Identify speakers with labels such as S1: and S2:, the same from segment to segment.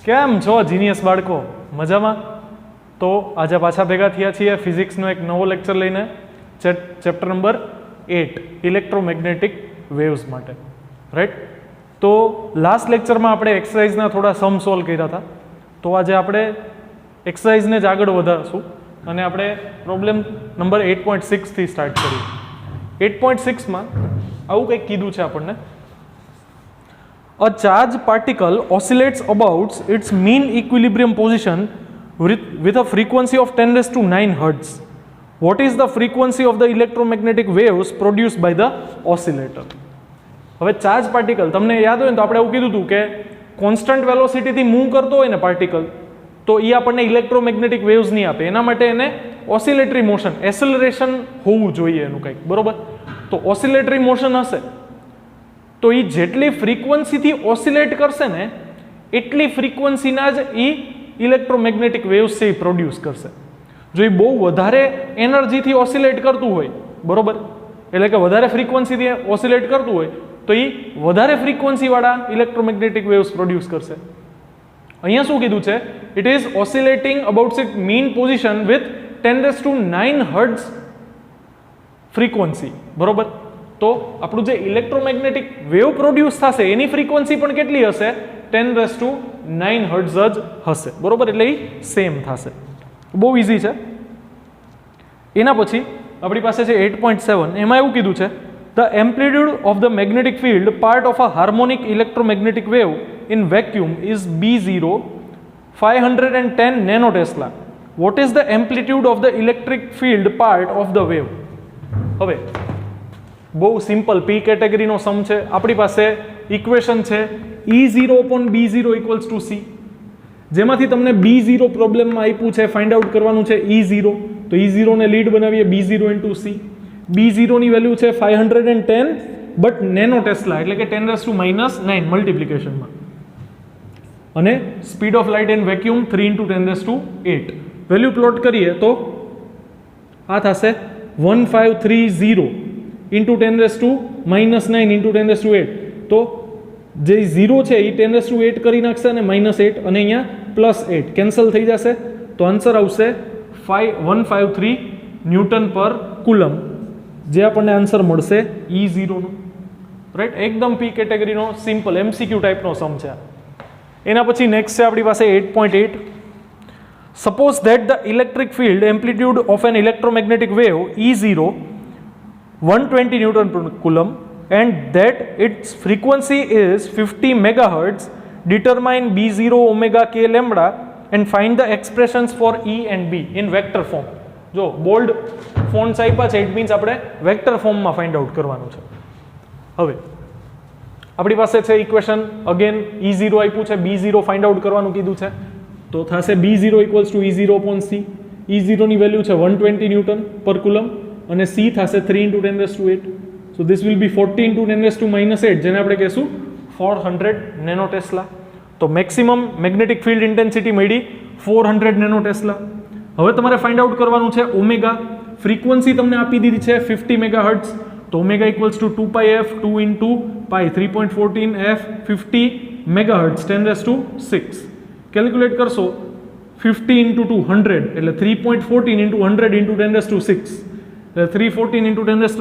S1: કેમ છો જીનિયસ બાળકો? મજામાં? તો આજે પાછા ભેગા થયા છીએ ફિઝિક્સનો એક નવો લેક્ચર લઈને, ચેપ્ટર નંબર 8 ઇલેક્ટ્રોમેગ્નેટિક વેવ્સ માટે, રાઈટ? તો લાસ્ટ લેક્ચરમાં આપણે એક્સરસાઇઝના થોડા સમ સોલ્વ કર્યા હતા. તો આજે આપણે એક્સરસાઇઝને જ આગળ વધારશું અને આપણે પ્રોબ્લેમ નંબર 8.6 થી સ્ટાર્ટ કરીએ. 8.6માં આવું કંઈક કીધું છે આપણને. A charged particle oscillates about its mean equilibrium position with a frequency of 10 raised to 9 Hz. What is the frequency of the electromagnetic waves produced by the oscillator? હવે charge particle તમને યાદ હોય ને તો આપણે એવું કીધું હતું કે કોન્સ્ટન્ટ વેલોસિટીથી મૂવ કરતો હોય ને પાર્ટિકલ, તો એ આપણને ઇલેક્ટ્રોમેગ્નેટિક વેવ્સ નહીં આપે. એના માટે એને ઓસિલેટરી મોશન, એસેલરેશન હોવું જોઈએ એનું કંઈક, બરોબર? તો ઓસિલેટરી મોશન હશે તો એ જેટલી ફ્રીક્વન્સીથી ઓસિલેટ કરશે ને એટલી ફ્રીક્વન્સીના જ એ ઇલેક્ટ્રોમેગ્નેટિક વેવ્સ છે એ પ્રોડ્યુસ કરશે. જો એ બહુ વધારે એનર્જીથી ઓસિલેટ કરતું હોય, બરોબર, એટલે કે વધારે ફ્રીક્વન્સીથી ઓસિલેટ કરતું હોય તો એ વધારે ફ્રીક્વન્સીવાળા ઇલેક્ટ્રોમેગ્નેટિક વેવ્સ પ્રોડ્યુસ કરશે. અહીંયા શું કીધું છે? It is oscillating about it mean position with 10⁹ hertz frequency, બરોબર? તો આપણું જે ઇલેક્ટ્રોમેગ્નેટિક વેવ પ્રોડ્યુસ થશે એની ફ્રીક્વન્સી પણ કેટલી હશે? 10⁹ હર્ટ્ઝ જ હશે, બરોબર? એટલે એ સેમ થશે. બહુ ઇઝી છે. એના પછી આપણી પાસે છે 8.7. એમાં એવું કીધું છે the amplitude of the magnetic field part of a harmonic electromagnetic wave in vacuum is B0 510 nanotesla. What is the amplitude of the electric field part of the wave? હવે બહુ સિમ્પલ પી કેટેગરીનો સમ છે. આપણી પાસે ઇક્વેશન છે E0/B0 = C, જેમાંથી તમને B0 પ્રોબ્લેમમાં આપ્યું છે, ફાઇન્ડ આઉટ કરવાનું છે E0. તો E0 ને લીડ બનાવીએ, B0 × C. B0 ની વેલ્યુ છે 510 બટ નેનો ટેસ્લા, એટલે કે 10⁻⁹ મલ્ટિપ્લિકેશનમાં. અને speed of light in vacuum 3 × 10⁸. Value plot કરીએ તો આ થશે 1530 × 10⁻⁹ × 10⁸. તો જે 0 છે એ 10⁸ કરી નાખશે અને -8 અને અહીંયા +8 કેન્સલ થઈ જશે. તો આન્સર આવશે 153 ન્યૂટન પર કુલમ, જે આપણને આન્સર મળશે E0 નો, રાઈટ? એકદમ પી કેટેગરીનો સિમ્પલ MCQ ટાઈપનો સમ છે. એના પછી નેક્સ્ટ છે આપણી પાસે 8.8. Suppose that the electric field amplitude of an electromagnetic wave E0 120 Newton per coulomb and that its frequency is 50 megahertz. Determine B0 omega k lambda and find the expressions for E and B in vector form. જો bold fonts આપ્યા છે, it means આપણે vector ફોર્મમાં find out કરવાનું છે. હવે આપણી પાસે છે ઇક્વેશન, અગેન E0 આપ્યું છે, B0 ફાઇન્ડ આઉટ કરવાનું કીધું છે. તો થશે B0 = E0/C. E0 ની વેલ્યુ છે 120 ન્યૂટન પર કુલમ અને C થશે 3 × 10⁸. So this will be 40 × 10⁻⁸, જેને આપણે કહેશું 400 નેનોટેસ્લા. તો મેક્સિમમ મેગ્નેટિક ફિલ્ડ ઇન્ટેન્સિટી મળી 400 નેનોટેસ્લા. હવે તમારે ફાઇન્ડ આઉટ કરવાનું છે ઓમેગા. ફ્રીક્વન્સી તમને આપી દીધી છે 50 મેગાહર્ટ્ઝ. તો omega = 2πf 2 × π 3.14 f 50 megahertz 10⁶. Calculate કરશો 50 × 200 એટલે 3.14 × 100 × 10⁶. 314 × 10⁶ એટલે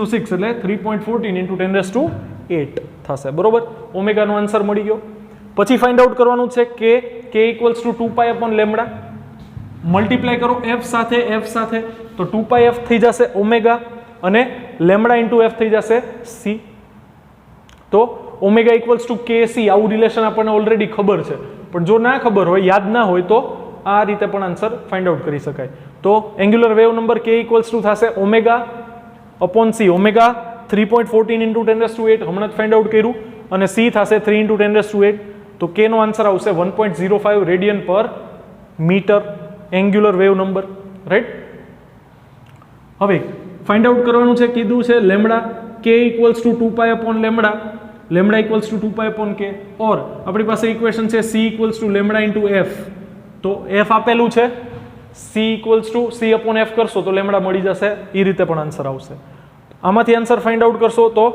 S1: 3.14 × 10⁸ થશે, બરોબર? ઓમેગાનો આન્સર મળી ગયો. પછી ફાઇન્ડ આઉટ કરવાનું છે k = 2π/λ. મલ્ટીપ્લાય કરો f સાથે તો 2πf થઈ જશે ઓમેગા અને λ × f થઈ જશે c. તો ઓમેગા = kc. આવું રિલેશન આપણને ઓલરેડી ખબર છે, પણ જો ના ખબર હોય, યાદ ના હોય, તો આ રીતે પણ આન્સર ફાઇન્ડ આઉટ કરી શકાય. તો એંગ્યુલર વેવ નંબર k = થશે ઓમેગા/c. ઓમેગા 3.14 × 10⁸ હમણાં જ ફાઇન્ડ આઉટ કર્યું અને c થશે 3 × 10⁸. તો k નો આન્સર આવશે 1.05 radian per metre, angular wave number, right? હવે ફાઇન્ડ આઉટ કરવાનું છે, કીધું છે લેમ્ડા. k = 2π/λ, λ = 2π/k. ઓર આપણી પાસે ઇક્વેશન છે c = λ × f. તો f આપેલું છે, C/f કરશો તો લેમ્ડા મળી જશે. એ રીતે પણ આન્સર આવશે. આમાંથી આન્સર ફાઇન્ડ આઉટ કરશો તો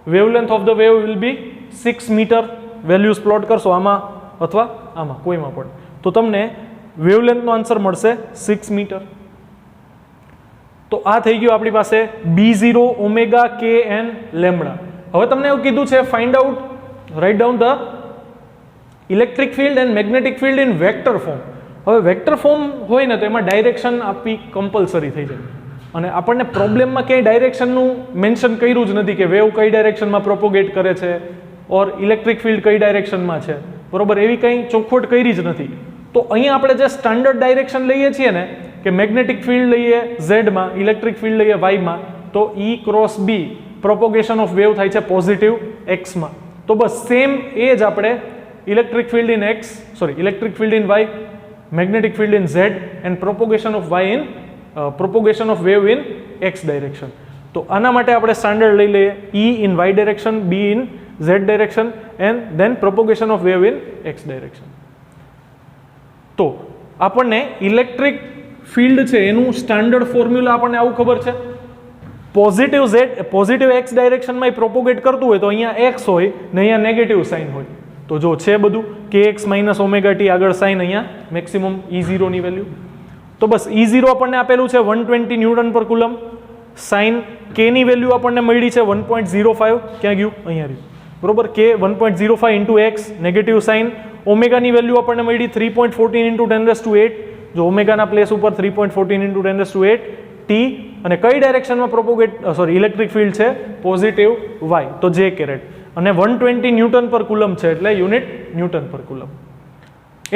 S1: wavelength of the wave will be 6 metre. Values plot કરશો, આમાં અથવા આમાં કોઈમાં પણ, તો તમને વેવલેન્થનો આન્સર મળશે 6 મીટર. તો આ થઈ ગયું આપણી પાસે B0 ઓમેગા કે એન લેમ્બડા. હવે તમને એવું કીધું છે find out, write down the electric field and magnetic field in vector form. હવે વેક્ટર ફોર્મ હોય ને તો એમાં ડાયરેક્શન આપવી કમ્પલસરી થઈ જાય, અને આપણને પ્રોબ્લેમમાં ક્યાંય ડાયરેક્શનનું મેન્શન કર્યું જ નથી કે વેવ કઈ ડાયરેક્શનમાં પ્રોપોગેટ કરે છે ઓર ઇલેક્ટ્રિક ફિલ્ડ કઈ ડાયરેક્શનમાં છે, બરોબર, એવી કંઈ ચોખવટ કરી જ નથી. તો અહીંયા આપણે જે સ્ટાન્ડર્ડ ડાયરેક્શન લઈએ છીએ ને કે મેગ્નેટિક ફિલ્ડ લઈએ ઝેડમાં, ઇલેક્ટ્રિક ફિલ્ડ લઈએ વાયમાં, તો E cross B propagation of wave થાય છે પોઝિટિવ એક્સમાં. તો બસ સેમ એ જ આપણે electric field in X, electric field in Y, magnetic field in z and propagation of y in propagation of wave in x direction. તો આના માટે આપણે સ્ટાન્ડર્ડ લઈ લઈએ E in y direction, B in z direction and then propagation of wave in x direction. તો આપણને electric field છે એનું સ્ટાન્ડર્ડ ફોર્મ્યુલા આપણને આવું ખબર છે, પોઝિટિવ x ડાયરેક્શનમાં પ્રોપોગેટ કરતું હોય તો અહીંયા x હોય ને અહીંયા નેગેટિવ સાઇન હોય. તો જો છે બધું kx માઇનસ ઓમેગા ટી આગળ સાઇન અહીંયા મેક્સિમમ E0 ની વેલ્યુ. તો બસ E0 આપણને આપેલું છે 120 ન્યૂટન પર કુલમ, સાઇન k ની વેલ્યુ આપણને મળી છે 1.05, ક્યાં ગયું અહીંયા રહ્યું, બરોબર, k 1.05 into x, negative sine ઓમેગાની વેલ્યુ આપણને મળી 3.14 ઇન્ટુ 10⁸, જો ઓમેગાના પ્લેસ ઉપર 3.14 ઇન્ટુ 10⁸ ટી, અને કઈ ડાયરેક્શનમાં ઇલેક્ટ્રિક ફિલ્ડ છે પોઝિટિવ y, તો j કેરેટ, અને 120 ન્યૂટન પર કુલમ છે એટલે યુનિટ ન્યૂટન પર કુલમ.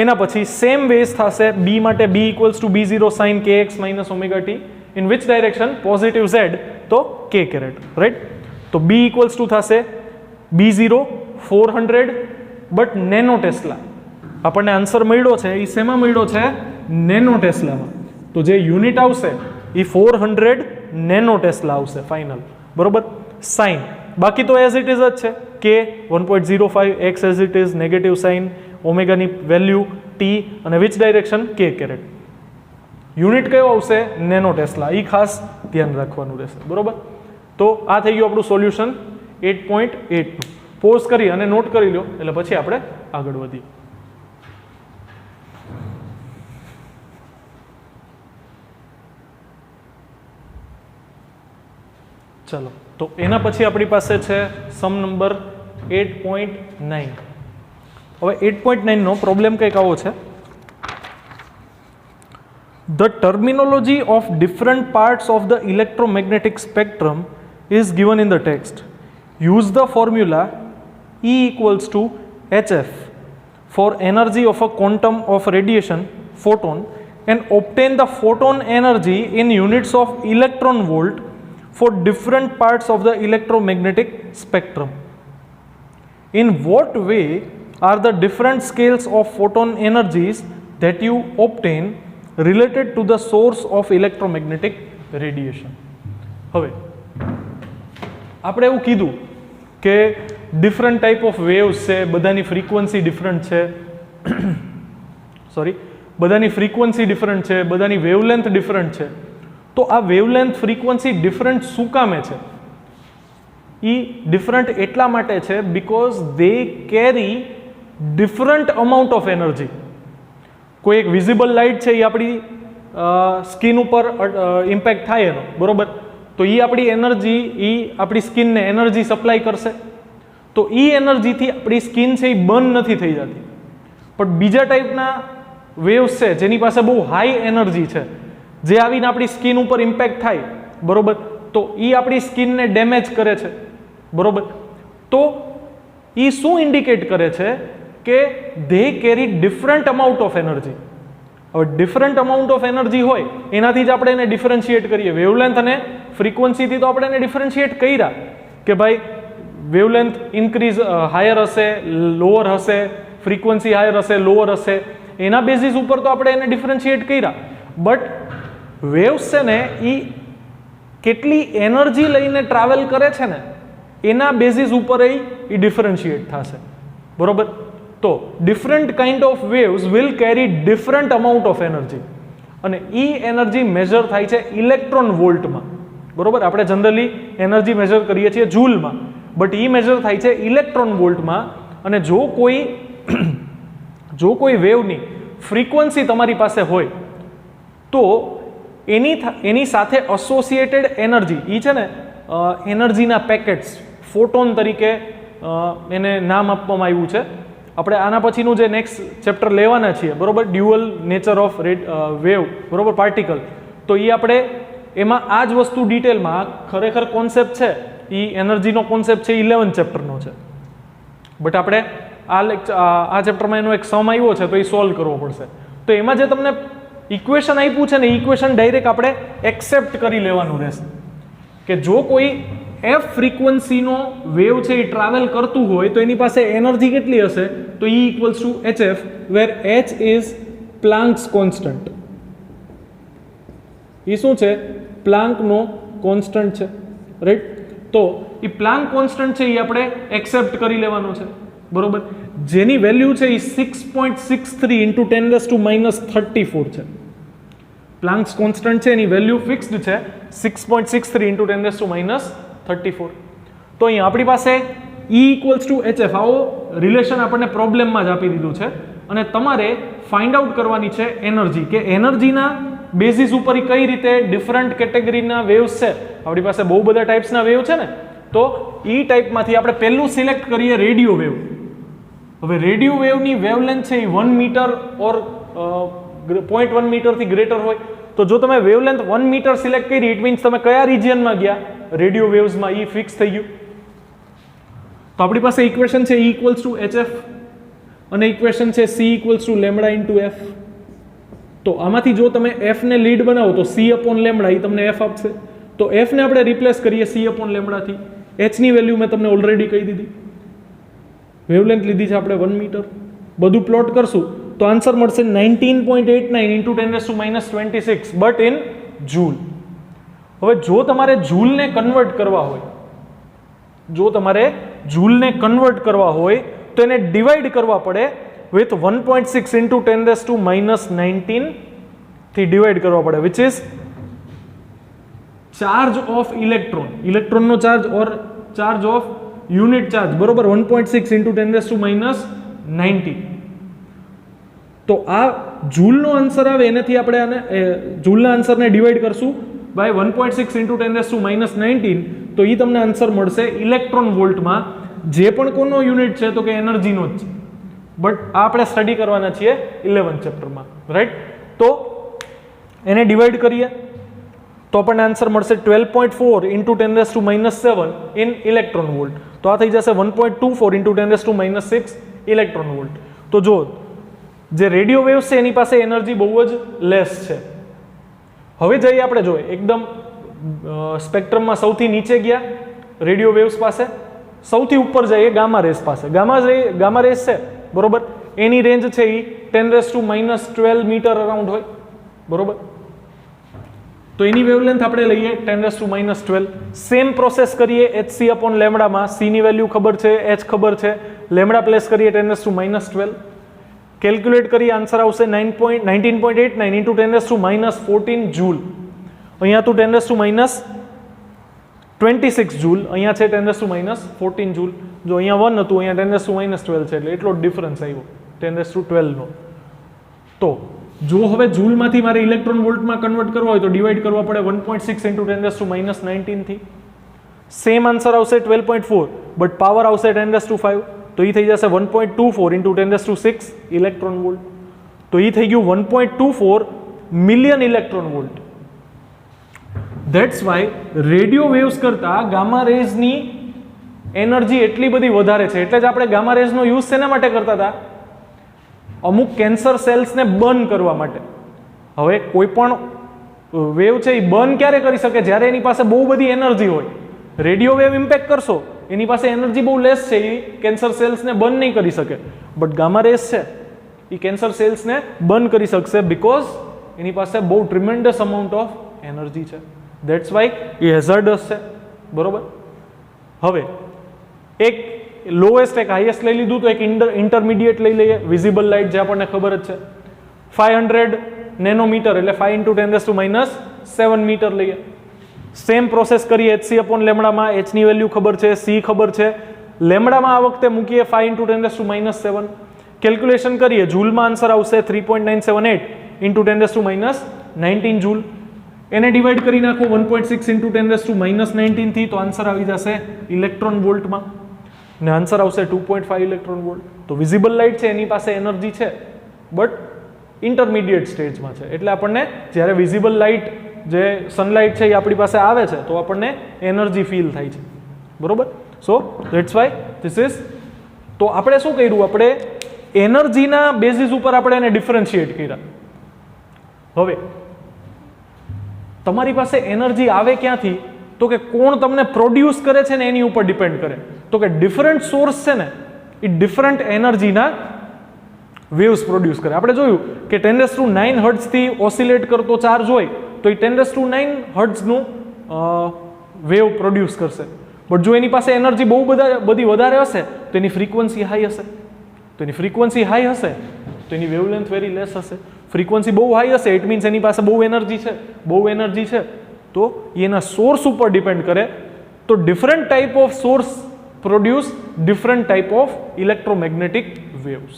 S1: એના પછી સેમ વેઝ થશે B માટે, B equals to B0 sin kx minus omega T, in which direction positive z, તો k કેરેટ, રાઈટ. તો B ઇક્વલ્સ ટુ થશે B0 400 બટ નેનો ટેસ્લા. આપણને આન્સર મળ્યો છે એ શેમાં મળ્યો છે, નેનો ટેસ્લામાં. તો જે યુનિટ આવશે એ 400 નેનો ટેસ્લા આવશે ફાઇનલ, બરોબર. સાઇન બાકી તો એઝ ઇટ ઇઝ જ છે, કે 1.05, x as it is, negative sine, ઓમેગાની વેલ્યુ ટી, અને which direction k caret. Unit કયો આવશે, નેનો ટેસ્લા, એ ખાસ ધ્યાન રાખવાનું રહેશે, બરોબર. તો આ થઈ ગયું આપણું સોલ્યુશન 8.8. પોઝ કરી અને નોટ કરી લો એટલે પછી આપણે આગળ વધીએ. ચલો, તો એના પછી આપણી પાસે છે સમ નંબર 8.9. હવે 8.9 નો પ્રોબ્લેમ કંઈક આવો છે. The terminology of different parts of the electromagnetic spectrum is given in the text. Use the formula E equals to hf for energy of a quantum of radiation photon and obtain the photon energy in units of electron volt for different parts of the electromagnetic spectrum. In what way are the different scales of photon energies that you obtain related to the source of electromagnetic radiation? હવે આપણે એવું કીધું કે different type of waves છે, બધાની frequency different છે, બધાની frequency different છે, બધાની વેવલેન્થ ડિફરન્ટ છે. તો આ વેવલેન્થ ફ્રીક્વન્સી ડિફરન્ટ શું કામે છે, એ ડિફરન્ટ એટલા માટે છે because they carry different amount of energy. કોઈ એક વિઝિબલ લાઇટ છે એ આપણી સ્કિન ઉપર ઇમ્પેક્ટ થાય એનો, બરોબર, તો એ આપણી એનર્જી, એ આપણી સ્કિનને એનર્જી સપ્લાય કરશે. તો એ એનર્જીથી આપણી સ્કિન છે એ બર્ન નથી થઈ જતી. પણ બીજા ટાઈપના વેવ્સ છે જેની પાસે બહુ હાઈ એનર્જી છે, જે આવીને આપણી સ્કિન ઉપર ઇમ્પેક્ટ થાય, બરોબર, તો એ આપણી સ્કિનને ડેમેજ કરે છે, બરોબર. તો એ શું ઇન્ડિકેટ કરે છે કે they carry different amount of energy. હવે ડિફરન્ટ અમાઉન્ટ ઓફ એનર્જી હોય એનાથી જ આપણે એને ડિફરન્શિએટ કરીએ. વેવલેન્થ અને ફ્રીક્વન્સીથી તો આપણે એને ડિફરન્શિએટ કર્યા કે ભાઈ વેવલેન્થ ઇન્ક્રીઝ હાયર હશે, લોઅર હશે, ફ્રીક્વન્સી હાયર હશે, લોઅર હશે, એના બેઝિસ ઉપર તો આપણે એને ડિફરન્શિએટ કર્યા. બટ વેવ્સ છે ને એ કેટલી એનર્જી લઈને ટ્રાવેલ કરે છે ને એના બેઝિસ ઉપર એ ડિફરન્શિએટ થશે, બરોબર. તો different kind of waves will carry different amount of energy, અને એ એનર્જી મેજર થાય છે ઇલેક્ટ્રોન વોલ્ટમાં, બરોબર. આપણે જનરલી એનર્જી મેજર કરીએ છીએ જૂલમાં, બટ એ મેજર થાય છે ઇલેક્ટ્રોન વોલ્ટમાં. અને જો કોઈ જો કોઈ વેવની ફ્રીક્વન્સી તમારી પાસે હોય તો એની સાથે એસોસિએટેડ એનર્જી, એ છે ને એનર્જીના પેકેટ્સ ફોટોન તરીકે એને નામ આપવામાં આવ્યું છે. આપણે આના પછીનું જે નેક્સ્ટ ચેપ્ટર લેવાના છીએ, બરોબર, ડ્યુઅલ નેચર ઓફ વેવ, બરોબર, પાર્ટિકલ, તો એ આપણે એમાં આ જ વસ્તુ ડિટેલમાં ખરેખર કોન્સેપ્ટ છે એ એનર્જીનો કોન્સેપ્ટ છે 11 ચેપ્ટરનો છે. બટ આપણે આ ચેપ્ટરમાં એનો એક સમ આવ્યો છે તો એ સોલ્વ કરવો પડશે. તો એમાં જે તમને ઇક્વેશન આપ્યું છે ને, ઇક્વેશન ડાયરેક્ટ આપણે એક્સેપ્ટ કરી લેવાનું રહેશે કે જો કોઈ એફ ફ્રીક્વન્સીનો વેવ છે એ ટ્રાવેલ કરતું હોય તો એની પાસે એનર્જી કેટલી હશે, તો E equals to HF, where H is Planck's constant. એ શું છે? પ્લાન્કનો કોન્સ્ટન્ટ છે, રાઈટ? તો એ પ્લાન્ક કોન્સ્ટન્ટ છે એ આપણે એક્સેપ્ટ કરી લેવાનો છે, બરોબર, જેની વેલ્યુ છે એ 6.63 ઇન્ટુ 10⁻34 છે. પ્લાન્ક્સ કોન્સ્ટન્ટ છે એની વેલ્યુ ફિક્સ્ડ છે 6.63 ઇન્ટુ 10⁻34. તો અહીં આપણી પાસે E ઇક્વલ્સ ટુ HF આવો રિલેશન આપણને પ્રોબ્લેમમાં જ આપી દીધું છે અને તમારે ફાઇન્ડ આઉટ કરવાની છે એનર્જી, કે એનર્જીના બેઝિસ ઉપર કઈ રીતે ડિફરન્ટ કેટેગરીના વેવ્સ છે. આપણી પાસે બહુ બધા ટાઈપ્સના વેવ છે ને, તો એ ટાઈપમાંથી આપણે પહેલું સિલેક્ટ કરીએ રેડિયો વેવ. હવે રેડિયો વેવની વેવલેન્થ છે એ 1 મીટર ઓર 0.1 મીટરથી ગ્રેટર હોય. તો જો તમે વેવલેન્થ 1 મીટર સિલેક્ટ કરી, ઇટ મીન્સ તમે કયા રિજિયનમાં ગયા રેડિયો વેવ્સમાં, એ ફિક્સ થઈ ગયું. તો આપણી પાસે ઇક્વેશન છે E ઇક્વલ્સ ટુ HF અને ઇક્વેશન છે C equals two lambda into F. તો આમાંથી જો તમે F ને લીડ બનાવો તો C અપોન લેમ્બડા એ તમને F આપશે. તો F ને આપણે રિપ્લેસ કરીએ C અપોન લેમ્બડાથી. H ની વેલ્યુ મેં તમને ઓલરેડી કહી દીધી. વેવલેન્થ લીધી છે આપણે 1 મીટર. બધું પ્લોટ કરશું તો આન્સર મળશે 19.89 ઇન્ટુ 10⁻26 બટ ઇન જૂલ. હવે જો તમારે જૂલને કન્વર્ટ કરવા હોય, તો એને ડિવાઈડ કરવા પડે વિથ 1.6 ઇન્ટુ 10⁻19 થી ડિવાઈડ કરવા પડે, વિચ ઇઝ ચાર્જ ઓફ ઇલેક્ટ્રોનનો charge or charge of unit charge, બરોબર, 1.6 ઇન્ટુ 10⁻19. તો આ જૂલનો આન્સર આવે, એનાથી આપણે આને જૂલના આન્સરને ડિવાઈડ કરશું બાય 1.6 ઇન્ટુ 10⁻19, તો એ તમને આન્સર મળશે ઇલેક્ટ્રોન વોલ્ટમાં, જે પણ કોનો યુનિટ છે તો કે એનર્જીનો જ છે. બટ આ આપણે સ્ટડી કરવાના છીએ 11 ચેપ્ટરમાં, રાઈટ? તો એને ડિવાઈડ કરીએ તો આપણને આન્સર મળશે 12.4 ઇન્ટુ 10⁻7 ઇન ઇલેક્ટ્રોન વોલ્ટ. તો આ થઈ જશે 1.24 ઇન્ટુ 10⁻6 ઇલેક્ટ્રોન વોલ્ટ. તો જો જે રેડિયો વેવ્સ છે એની પાસે એનર્જી બહુ જ લેસ છે. હવે જઈએ આપણે જોઈએ એકદમ સ્પેક્ટ્રમમાં સૌથી નીચે ગયા રેડિયો વેવ્સ પાસે, સૌથી ઉપર જઈએ ગામા રેસ પાસે. ગામા રેસ છે, બરોબર, એની રેન્જ છે એ 10⁻12 મીટર અરાઉન્ડ હોય, બરોબર. તો એની વેવલેન્થ આપણે લઈએ 10⁻12. સેમ પ્રોસેસ કરીએ HC અપોન લેમ્બડામાં. C ની વેલ્યુ ખબર છે, H ખબર છે, લેમ્બડા પ્લેસ કરીએ 10⁻12. કેલ્ક્યુલેટ કરીએ, આન્સર આવશે 19.89 ઇન્ટુ 10⁻14 જૂલ. અહીંયા તો 10⁻26 જૂલ, અહીંયા છે 10⁻14 જૂલ. જો અહીંયા 1 હતું, અહીંયા 10⁻12 છે, એટલે એટલો ડિફરન્સ આવ્યો 10⁻12 નો. તો જો હવે જૂલમાંથી મારે ઇલેક્ટ્રોન વોલ્ટમાં કન્વર્ટ કરવા હોય તો ડિવાઈડ કરવા પડે 1.6 ઇન્ટુ 10⁻19 થી. સેમ આન્સર આવશે 12.4, બટ પાવર આવશે 10⁻5, તો એ થઈ જશે 1.24 ઇન્ટુ 10⁻6 ઇલેક્ટ્રોન વોલ્ટ. તો એ થઈ ગયું 1.24 million electron volt. That's why radio waves કરતા ગામા રેઝની એનર્જી એટલી બધી વધારે છે. એટલે જ આપણે ગામા રેઝનો યુઝ શેના માટે કરતા હતા? અમુક કેન્સર સેલ્સને બર્ન કરવા માટે. હવે કોઈ પણ વેવ છે એ બર્ન ક્યારે કરી શકે? જ્યારે એની પાસે બહુ બધી એનર્જી હોય. રેડિયો વેવ ઇમ્પેક્ટ કરશો, એની પાસે એનર્જી બહુ લેસ છે, એ કેન્સર સેલ્સને બર્ન નહીં કરી શકે. બટ ગામા રેઝ છે એ કેન્સર સેલ્સને બર્ન કરી શકશે, બીકોઝ એની પાસે બહુ ટ્રિમેન્ડસ અમાઉન્ટ ઓફ એનર્જી છે. ધેટ્સ વાય એ હેઝર્ડસ છે, બરોબર. હવે એક લોએસ્ટ એક હાઈએસ્ટ લઈ લીધું, તો એક ઇન્ટરમીડિયેટ લઈ લઈએ. વિઝિબલ લાઇટ જે આપણને ખબર જ છે 500 નેનોમીટર, એટલે 5 ઇન્ટુ 10⁻7 મીટર લઈએ. સેમ પ્રોસેસ કરીએ HC અપોન લેમ્બડામાં. H ની વેલ્યુ ખબર છે, C ખબર છે. લેમ્બડામાં આ વખતે મૂકીએ 5 ઇન્ટુ 10⁻7. કેલ્ક્યુલેશન કરીએ જૂલમાં આન્સર આવશે 3.978 ઇન્ટુ 10⁻19 જૂલ. એને ડિવાઈડ કરી નાખો 1.6 ઇન્ટુ 10⁻19 થી, તો આન્સર આવી જશે ઇલેક્ટ્રોન વોલ્ટમાં, ને આન્સર આવશે 2.5 ઇલેક્ટ્રોન વોલ્ટ. તો વિઝિબલ લાઇટ છે એની પાસે એનર્જી છે, બટ ઇન્ટરમીડિયેટ સ્ટેજમાં છે. એટલે આપણને જ્યારે વિઝિબલ લાઇટ જે સનલાઇટ છે એ આપણી પાસે આવે છે તો આપણને એનર્જી ફીલ થાય છે, બરોબર. સો ધેટ્સ વાય ધીસ ઇઝ. તો આપણે શું કર્યું, આપણે એનર્જીના બેઝિસ ઉપર આપણે એને ડિફરન્શિએટ કર્યા. હવે તમારી પાસે એનર્જી આવે ક્યાંથી, તો કે કોણ તમને પ્રોડ્યુસ કરે છે ને એની ઉપર ડિપેન્ડ કરે. તો કે ડિફરન્ટ સોર્સ છે ને એ ડિફરન્ટ એનર્જીના વેવ્સ પ્રોડ્યુસ કરે. આપણે જોયું કે 10⁹ હર્ટ્ઝથી ઓસિલેટ કરતો ચાર્જ હોય તો એ 10⁹ હર્ટ્ઝનું વેવ પ્રોડ્યુસ કરશે. બટ જો એની પાસે એનર્જી બધી વધારે હશે તો એની ફ્રીક્વન્સી હાઈ હશે. તો એની ફ્રીક્વન્સી હાઈ હશે તો એની વેવલેન્થ વેરી લેસ હશે. ફ્રીક્વન્સી બહુ હાઈ હશે ઇટ મીન્સ એની પાસે બહુ એનર્જી છે, તો એના સોર્સ ઉપર ડિપેન્ડ કરે. તો different type of source produce different type of electromagnetic waves.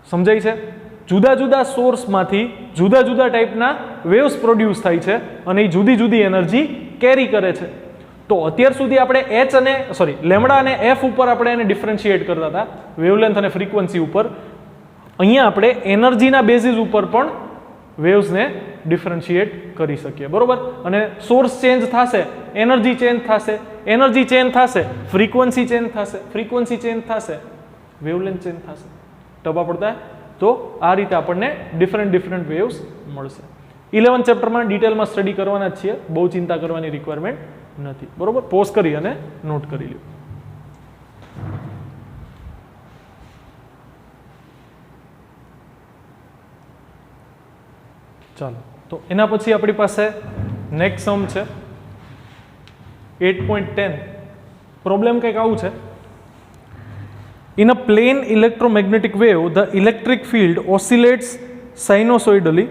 S1: સમજાય છે? જુદા જુદા સોર્સમાંથી જુદા જુદા ટાઈપના વેવ્સ પ્રોડ્યુસ થાય છે અને એ જુદી જુદી એનર્જી કેરી કરે છે. તો અત્યાર સુધી આપણે લેમ્ડા અને એફ ઉપર આપણે એને ડિફરન્શિએટ કરતા હતા, વેવલેન્થ અને ફ્રીક્વન્સી ઉપર. અહીંયા આપણે એનર્જીના બેઝિસ ઉપર પણ વેવ્સને ડિફરન્શિએટ કરી શકીએ, બરોબર. અને સોર્સ ચેન્જ થશે, એનર્જી ચેન્જ થશે, ફ્રીક્વન્સી ચેન્જ થશે, વેવલેન્થ ચેન્જ થશે. ટપા પડતા હે? તો આ રીતે આપણને ડિફરન્ટ વેવ્સ મળશે. 11 ચેપ્ટરમાં ડિટેલમાં સ્ટડી કરવાના જ છીએ, બહુ ચિંતા કરવાની રિક્વાયરમેન્ટ નથી, બરોબર. પોઝ કરી અને નોટ કરી લો. ચાલો, તો એના પછી આપણી પાસે નેક્સ્ટ સમ છે 8.10. પ્રોબ્લેમ કંઈક આવું છે. In a plane electromagnetic wave, the electric field oscillates sinusoidally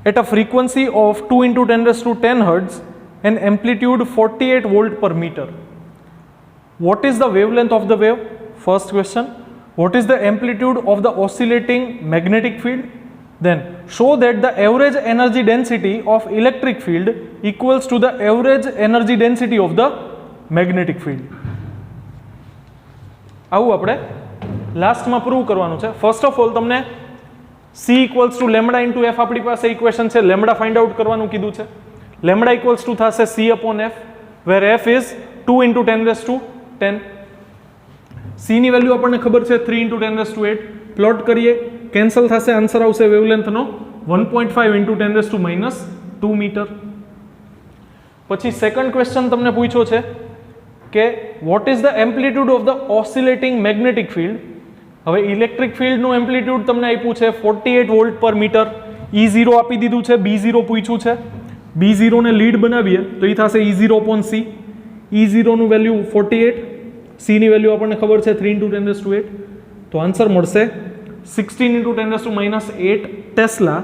S1: at a frequency of 2 into 10⁻10 Hz and amplitude 48 volt per meter. What is the wavelength of the wave? First question. What is the amplitude of the oscillating magnetic field? Then show that the average energy density of electric field equals to the average energy density of the magnetic field. આવું આપણે લાસ્ટમાં prove કરવાનું છે. First of all તમને C equals two lambda into F આપણી પાસે equation છે, lambda find out કરવાનું કીધું છે. લેમ્ડા ઇક્વલ્સ ટુ થશે C upon F, where F is 2 into 10⁻10. C ની વેલ્યુ આપણને ખબર છે 3 ઇન્ટુ 10⁻8. પ્લોટ કરીએ, કેન્સલ થશે, આન્સર આવશે વેવલેન્થનો 1.5 ઇન્ટુ 10⁻2 મીટર. પછી સેકન્ડ ક્વેશ્ચન તમને પૂછ્યો છે કે what is the amplitude of the oscillating magnetic field. હવે ઇલેક્ટ્રિક ફિલ્ડનું એમ્પ્લિટ્યુડ તમને આપ્યું છે 48 વોલ્ટ પર મીટર. E0 આપી દીધું છે, B0 પૂછ્યું છે. B0 ને લીડ બનાવીએ તો એ થશે E0 upon C. E0 નું વેલ્યુ 48, C ની વેલ્યુ આપણને ખબર છે 3 ઇન્ટુ 10⁸. તો આન્સર મળશે 16 into 10⁻8 tesla,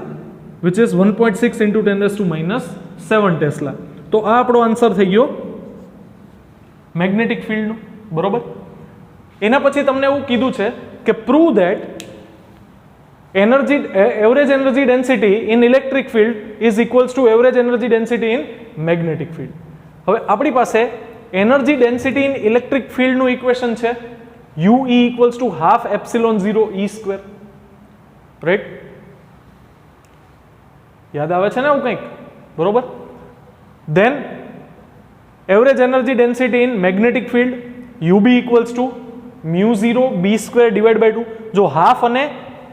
S1: which is 1.6 into 10⁻7 tesla. તો આ આપણો આન્સર થઈ ગયો મેગ્નેટિક ફિલ્ડનું, બરોબર. એના પછી તમને એવું કીધું છે કે prove that average energy density in electric field is equals to average energy density in magnetic field. હવે આપણી પાસે એનર્જી ડેન્સિટી ઇન ઇલેક્ટ્રિક ફિલ્ડનું ઇક્વેશન છે UE equals to half epsilon 0 E square, right? યાદ આવે છે ને આવું કંઈક, બરોબર. Then average energy density in magnetic field UB equals to μ0 B square divide by 2. જો હાફ અને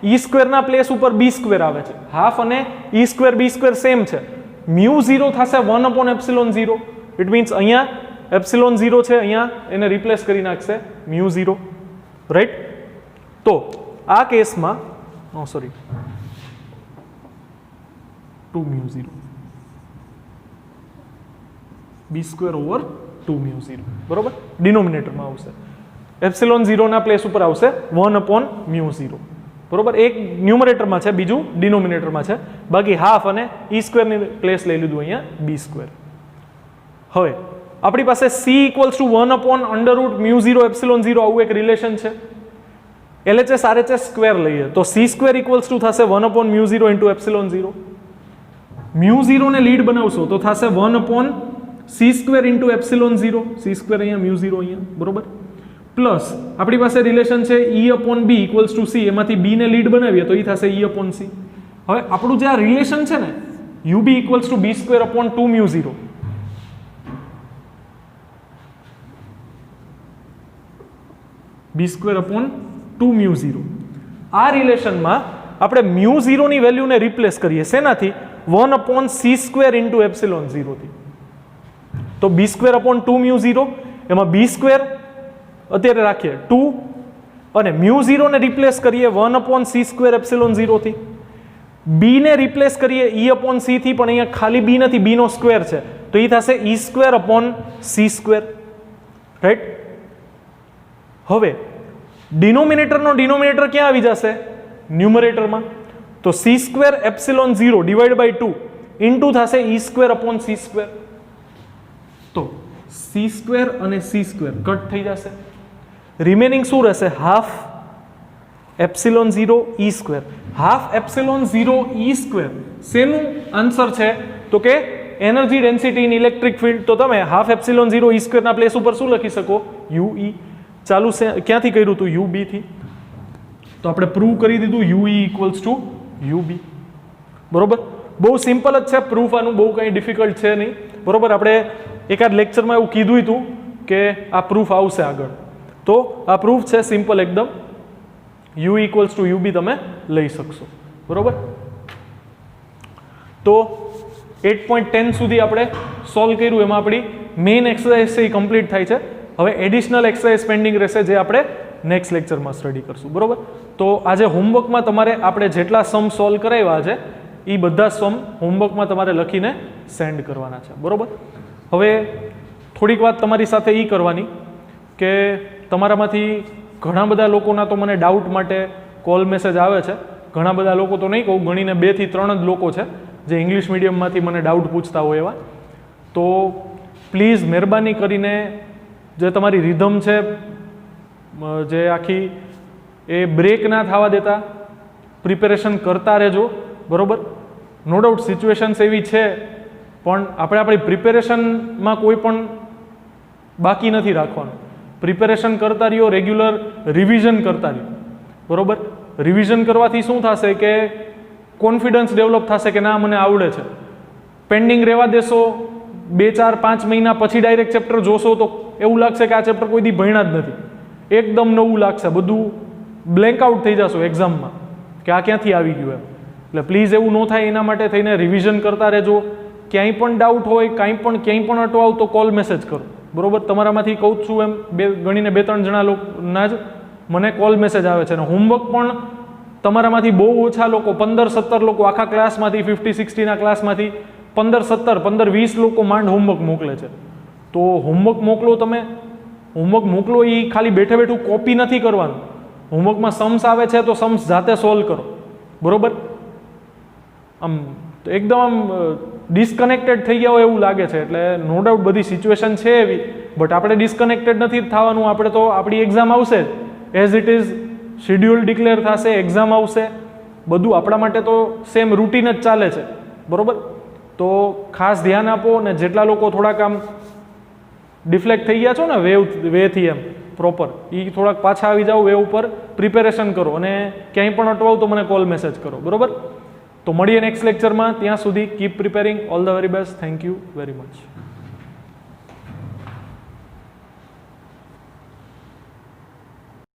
S1: E સ્ક્વેરના પ્લેસ ઉપર B સ્ક્વેર આવે છે, હાફ અને E square B square same છે, μ0 થશે 1 અપોન એપ્સિલોન 0. ઇટ મીન્સ અહીંયા એપ્સિલોન 0 છે, અહીંયા એને રિપ્લેસ કરી નાખશે μ0, રાઈટ? તો આ કેસમાં 2μ0 B સ્ક્વેર ઓવર 2μ0, બરોબર. ડિનોમિનેટરમાં આવશે, એપ્સિલોન 0 ના પ્લેસ ઉપર આવશે 1 અપોન μ0, બરોબર. એક ન્યુમરેટરમાં છે, બીજું ડિનોમિનેટરમાં છે. બાકી હાફ અને E સ્ક્વેરની પ્લેસ લઈ લીધું અહીંયા B સ્ક્વેર. હવે આપણી પાસે C equals to 1 upon under root μ0 epsilon 0 આવું એક રિલેશન છે. LHS RHS સ્ક્વેર લઈએ તો સી સ્ક્વેર ઇક્વલ્સ ટુ થશે 1/μ0 ઇન્ટુ એપ્સિલોન 0. μ0 ને લીડ બનાવશો તો થશે 1/c square into epsilon 0. C square અહીંયા μ0 અહીંયા, બરોબર. પ્લસ આપણી પાસે રિલેશન છે E/b ઇક્વલ્સ ટુ c, એમાંથી b ને લીડ બનાવીએ તો એ થશે E/c. હવે આપણું જે આ રિલેશન છે ને UB equals to b square upon 2μ0, b square upon 2μ0, આ રિલેશનમાં આપણે μ0 ની વેલ્યુને રિપ્લેસ કરીએ શેનાથી? 1/c સ્ક્વેર ઇન્ટુ એપ્સિલોન 0 થી. તો b સ્ક્વેર અપોન 2μ0, એમાં b સ્ક્વેર અત્યારે રાખીએ 2 અને μ0 ને રિપ્લેસ કરીએ 1/c સ્ક્વેર એપ્સિલોન 0 થી. b ને રિપ્લેસ કરીએ E/c થી, પણ અહીંયા ખાલી b નથી, b નો સ્ક્વેર છે તો એ થશે e square upon c square, right. હવે ડિનોમિનેટરનો ડિનોમિનેટર ક્યાં આવી જશે? ન્યુમરેટરમાં. તો c square epsilon 0 divide by 2 into થશે e square upon c square. તો c સ્ક્વેર અને c સ્ક્વેર કટ થઈ જશે. રિમેનિંગ શું રહેશે? Half epsilon 0 e square. Half epsilon 0 e square શેનું આન્સર છે? તો કે energy density in electric field. તો તમે હાફ એપ્સિલોન 0 e સ્ક્વેર ના પ્લેસ ઉપર શું લખી શકો? UE. ચાલુ ક્યાંથી કર્યું હતું? UB થી. તો આપણે પ્રૂવ કરી દીધું UE ઇક્વલ્સ ટુ UB, બરોબર. બહુ સિમ્પલ જ છે પ્રૂફ, આનું બહુ કંઈ ડિફિકલ્ટ છે નહીં, બરોબર. આપણે એકાદ લેક્ચરમાં એવું કીધું હતું કે આ પ્રૂફ આવશે આગળ, તો આ પ્રૂફ છે સિમ્પલ એકદમ. U ઇક્વલ્સ ટુ UB તમે લઈ શકશો, બરોબર. તો 8.10 સુધી આપણે સોલ્વ કર્યું, એમાં આપણી મેઇન એક્સરસાઇઝ છે એ કમ્પ્લીટ થાય છે. હવે એડિશનલ એક્સરસાઇઝ પેન્ડિંગ રહેશે જે આપણે નેક્સ્ટ લેક્ચરમાં સ્ટડી કરશું, બરોબર. તો આજે હોમવર્કમાં તમારે આપણે જેટલા સમ સોલ્વ કરાવ્યા છે એ બધા સમ હોમવર્કમાં તમારે લખીને સેન્ડ કરવાના છે, બરોબર. હવે થોડીક વાત તમારી સાથે એ કરવાની કે તમારામાંથી ઘણા બધા લોકોના તો મને ડાઉટ માટે કોલ મેસેજ આવે છે. ઘણા બધા લોકો તો નહીં કહું, ગણીને 2 થી 3 જ લોકો છે જે ઇંગ્લિશ મીડિયમમાંથી મને ડાઉટ પૂછતા હોય એવા. તો પ્લીઝ મહેરબાની કરીને જે તમારી રિધમ છે જે આખી એ બ્રેક ના થવા દેતા, પ્રિપેરેશન કરતા રહેજો, બરોબર. નો ડાઉટ સિચ્યુએશન્સ એવી છે, પણ આપણે આપણી પ્રિપેરેશનમાં કોઈ પણ બાકી નથી રાખવાનું. પ્રિપેરેશન કરતા રહ્યો, રેગ્યુલર રિવિઝન કરતા રહ્યો, બરોબર. રિવિઝન કરવાથી શું થશે કે કોન્ફિડન્સ ડેવલપ થશે કે ના મને આવડે છે. પેન્ડિંગ રહેવા દેશો 2, 4, 5 મહિના પછી ડાયરેક્ટ ચેપ્ટર જોશો તો એવું લાગશે કે આ ચેપ્ટર કોઈ દી ભણ્યા જ નથી, એકદમ નવું લાગશે, બધું બ્લેન્ક આઉટ થઈ જશો એક્ઝામમાં કે આ ક્યાંથી આવી ગયું એમ. એટલે પ્લીઝ એવું ન થાય એના માટે થઈને રિવિઝન કરતા રહેજો. ક્યાંય પણ ડાઉટ હોય, ક્યાંય પણ અટવાવ તો કોલ મેસેજ કરો, બરોબર. તમારામાંથી કહું છું એમ ગણીને 2-3 જણા લોકોના જ મને કોલ મેસેજ આવે છે. અને હોમવર્ક પણ તમારામાંથી બહુ ઓછા લોકો, 15-17 લોકો આખા ક્લાસમાંથી, 50-60 ના ક્લાસમાંથી 15-20 લોકો માંડ હોમવર્ક મોકલે છે. તો હોમવર્ક મોકલો, તમે હોમવર્ક મોકલો એ ખાલી બેઠે બેઠું કોપી નથી કરવાનું. હોમવર્કમાં સમ્સ આવે છે તો સમ્સ જાતે સોલ્વ કરો, બરોબર. આમ એકદમ આમ ડિસ્કનેક્ટેડ થઈ ગયા હોય એવું લાગે છે, એટલે નો ડાઉટ બધી સિચ્યુએશન છે એવી, બટ આપણે ડિસ્કનેક્ટેડ નથી થવાનું. આપણે તો આપણી એક્ઝામ આવશે as it is schedule declare થશે, એક્ઝામ આવશે, બધું આપણા માટે તો સેમ રૂટીન જ ચાલે છે, બરોબર. તો ખાસ ધ્યાન આપો. અને જેટલા લોકો થોડાક આમ ડિફ્લેક્ટ થઈ ગયા છો ને વેથી એમ પ્રોપર, એ થોડાક પાછા આવી જાઓ વે ઉપર, પ્રિપેરેશન કરો. અને ક્યાંય પણ અટવાવ તો મને કોલ મેસેજ કરો, બરોબર. તો મળીએ નેક્સ્ટ લેક્ચરમાં. ત્યાં સુધી keep preparing. All the very best. Thank you very much.